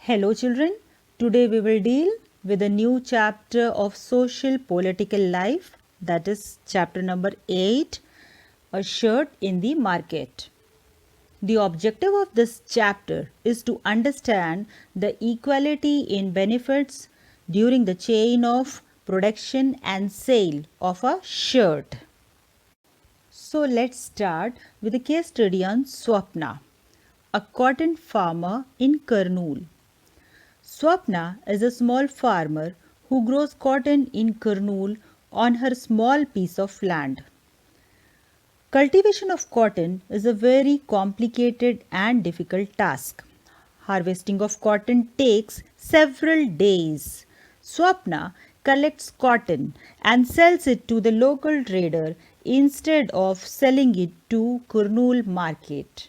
Hello children, today we will deal with a new chapter of social political life, that is chapter number 8, a shirt in the market. The objective of this chapter is to understand the equality in benefits during the chain of production and sale of a shirt. So let's start with a case study on Swapna, a cotton farmer in Kurnool. Swapna is a small farmer who grows cotton in Kurnool on her small piece of land. Cultivation of cotton is a very complicated and difficult task. Harvesting of cotton takes several days. Swapna collects cotton and sells it to the local trader instead of selling it to Kurnool market.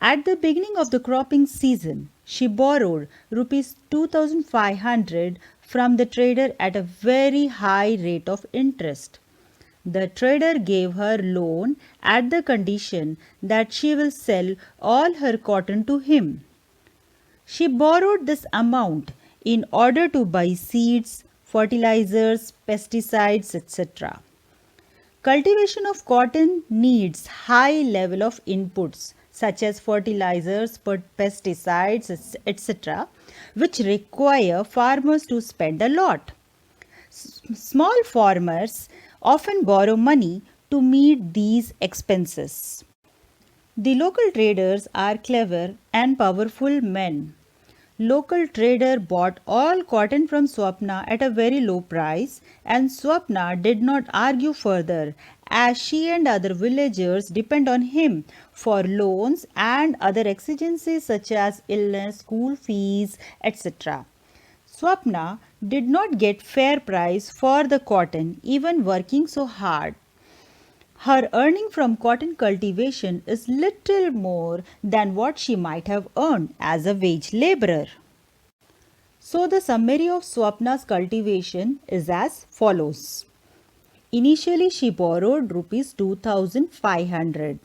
At the beginning of the cropping season, she borrowed rupees 2500 from the trader at a very high rate of interest. The trader gave her loan at the condition that she will sell all her cotton to him. She borrowed this amount in order to buy seeds, fertilizers, pesticides, etc. Cultivation of cotton needs high level of inputs such as fertilizers, pesticides, etc., which require farmers to spend a lot. Small farmers often borrow money to meet these expenses. The local traders are clever and powerful men. Local trader bought all cotton from Swapna at a very low price, and Swapna did not argue further as she and other villagers depend on him for loans and other exigencies such as illness, school fees, etc. Swapna did not get fair price for the cotton even working so hard. Her earning from cotton cultivation is little more than what she might have earned as a wage laborer. So the summary of Swapna's cultivation is as follows. Initially she borrowed rupees 2500.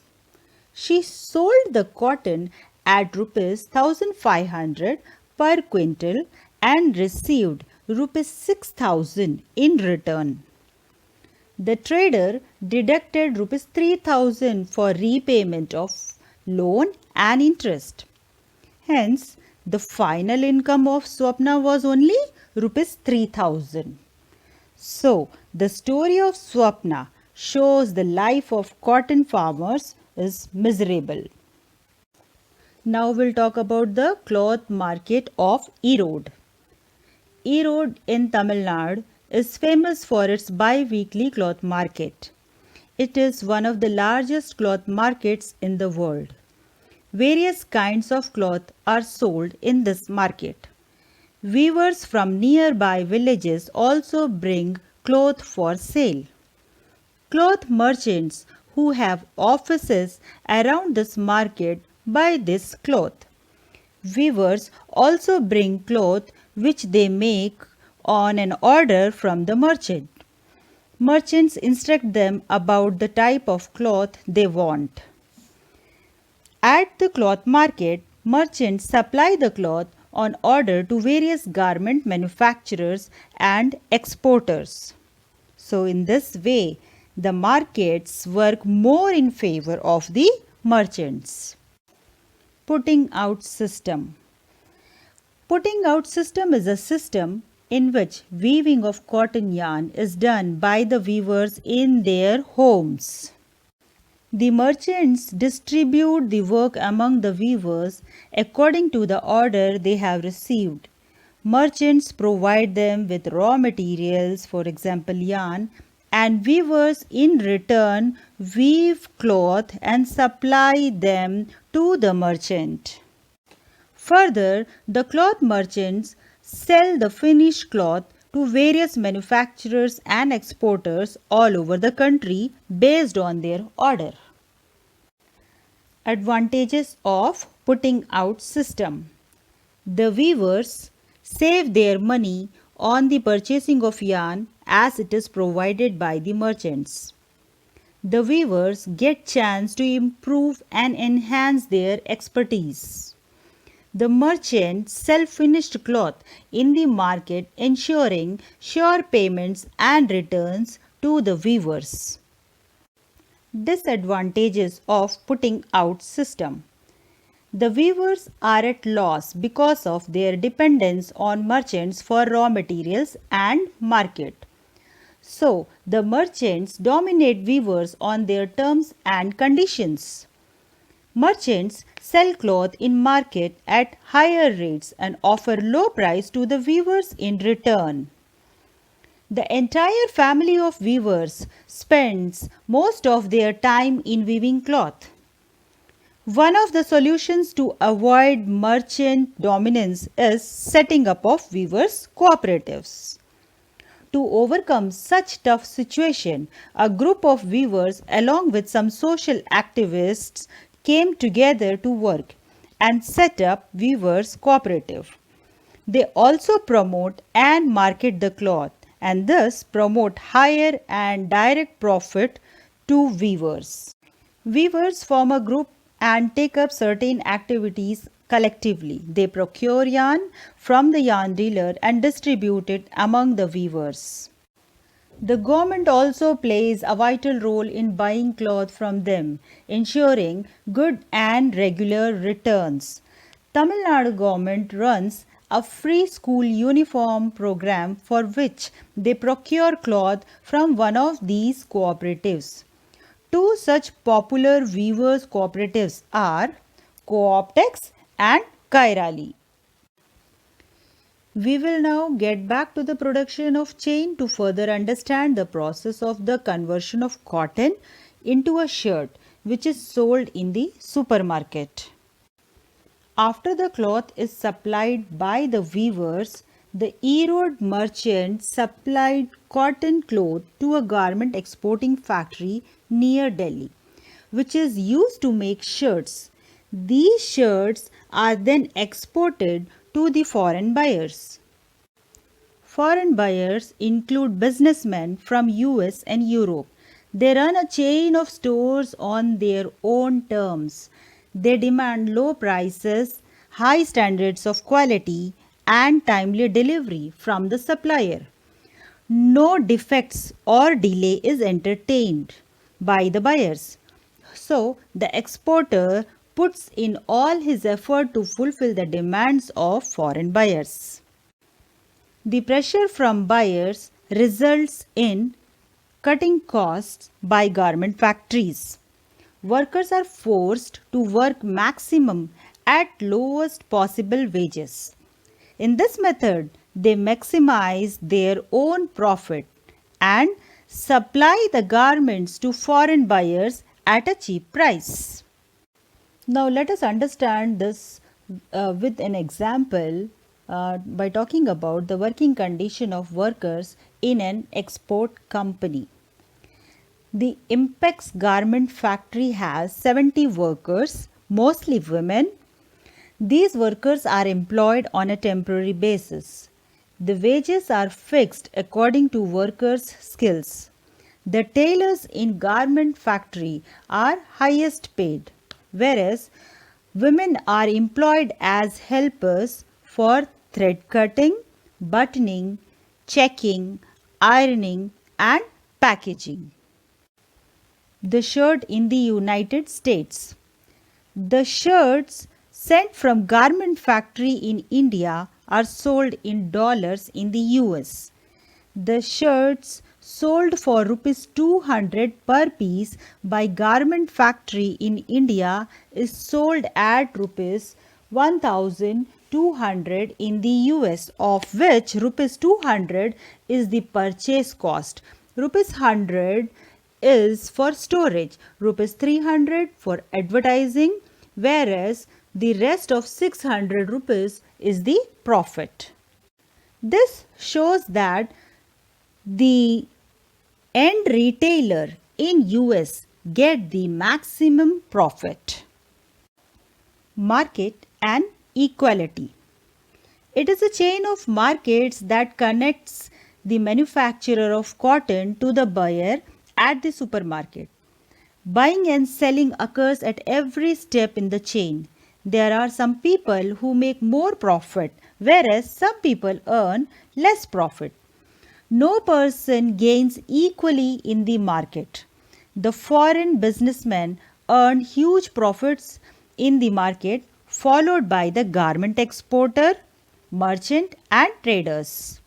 She sold the cotton at rupees 1500 per quintal and received rupees 6000 in return. The trader deducted rupees 3000 for repayment of loan and interest. Hence, the final income of Swapna was only rupees 3000. So, the story of Swapna shows the life of cotton farmers is miserable. Now we'll talk about the cloth market of Erode. Erode in Tamil Nadu is famous for its bi-weekly cloth market. It is one of the largest cloth markets in the world. Various kinds of cloth are sold in this market. Weavers from nearby villages also bring cloth for sale. Cloth merchants who have offices around this market buy this cloth. Weavers also bring cloth which they make on an order from the merchant. Merchants instruct them about the type of cloth they want. At the cloth market, merchants supply the cloth on order to various garment manufacturers and exporters. So, in this way, the markets work more in favor of the merchants. Putting out system. Putting out system is a system in which weaving of cotton yarn is done by the weavers in their homes. The merchants distribute the work among the weavers according to the order they have received. Merchants provide them with raw materials, for example yarn, and weavers in return weave cloth and supply them to the merchant. Further, the cloth merchants sell the finished cloth to various manufacturers and exporters all over the country based on their order. Advantages of putting out system. The weavers save their money on the purchasing of yarn as it is provided by the merchants. The weavers get chance to improve and enhance their expertise. The merchants sell finished cloth in the market, ensuring sure payments and returns to the weavers. Disadvantages of putting out system. The weavers are at loss because of their dependence on merchants for raw materials and market. So, the merchants dominate weavers on their terms and conditions. Merchants sell cloth in market at higher rates and offer low price to the weavers in return. The entire family of weavers spends most of their time in weaving cloth. One of the solutions to avoid merchant dominance is setting up of weavers cooperatives. To overcome such tough situation, a group of weavers along with some social activists came together to work and set up weavers cooperative. They also promote and market the cloth and thus promote higher and direct profit to weavers. Weavers form a group and take up certain activities collectively. They procure yarn from the yarn dealer and distribute it among the weavers. The government also plays a vital role in buying cloth from them, ensuring good and regular returns. Tamil Nadu government runs a free school uniform program for which they procure cloth from one of these cooperatives. Two such popular weavers cooperatives are Cooptex and Kairali. We will now get back to the production of chain to further understand the process of the conversion of cotton into a shirt which is sold in the supermarket. After the cloth is supplied by the weavers, the Erode merchant supplied cotton cloth to a garment exporting factory near Delhi, which is used to make shirts. These shirts are then exported to the foreign buyers. Foreign buyers include businessmen from US and Europe. They run a chain of stores on their own terms. They demand low prices, high standards of quality, and timely delivery from the supplier. No defects or delay is entertained by the buyers. So, the exporter puts in all his effort to fulfill the demands of foreign buyers. The pressure from buyers results in cutting costs by garment factories. Workers are forced to work maximum at lowest possible wages. In this method, they maximize their own profit and supply the garments to foreign buyers at a cheap price. Now, let us understand this with an example by talking about the working condition of workers in an export company. The Impex garment factory has 70 workers, mostly women. These workers are employed on a temporary basis. The wages are fixed according to workers' skills. The tailors in garment factory are highest paid, whereas women are employed as helpers for thread cutting, buttoning, checking, ironing, and packaging. The shirt in the United States. The shirts sent from garment factory in India are sold in dollars in the US. The shirts sold for rupees 200 per piece by garment factory in India is sold at rupees 1200 in the US, of which rupees 200 is the purchase cost. Rupees 100 is for storage, rupees 300 for advertising, whereas the rest of 600 rupees is the profit. This shows that the end retailer in US get the maximum profit. Market and equality. It is a chain of markets that connects the manufacturer of cotton to the buyer at the supermarket. Buying and selling occurs at every step in the chain. There are some people who make more profit, whereas some people earn less profit. No person gains equally in the market. The foreign businessmen earn huge profits in the market, followed by the garment exporter, merchant, and traders.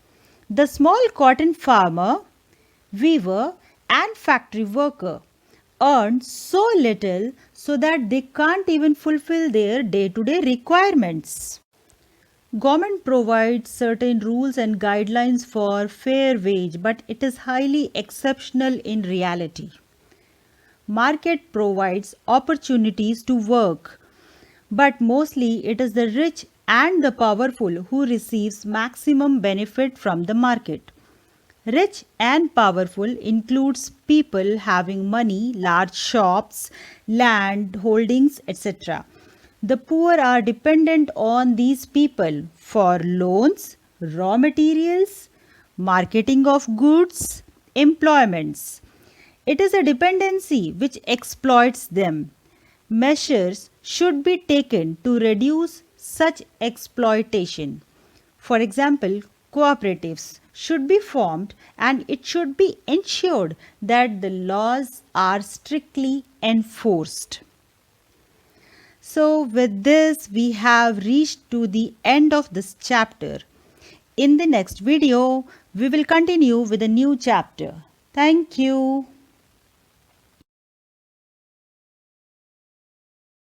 The small cotton farmer, weaver, and factory worker earn so little so that they can't even fulfill their day-to-day requirements. Government provides certain rules and guidelines for fair wage, but it is highly exceptional in reality. Market provides opportunities to work, but mostly it is the rich and the powerful who receives maximum benefit from the market. Rich and powerful includes people having money, large shops, land, holdings, etc. The poor are dependent on these people for loans, raw materials, marketing of goods, employments. It is a dependency which exploits them. Measures should be taken to reduce such exploitation. For example, cooperatives should be formed and it should be ensured that the laws are strictly enforced. So, with this, we have reached to the end of this chapter. In the next video, we will continue with a new chapter. Thank you.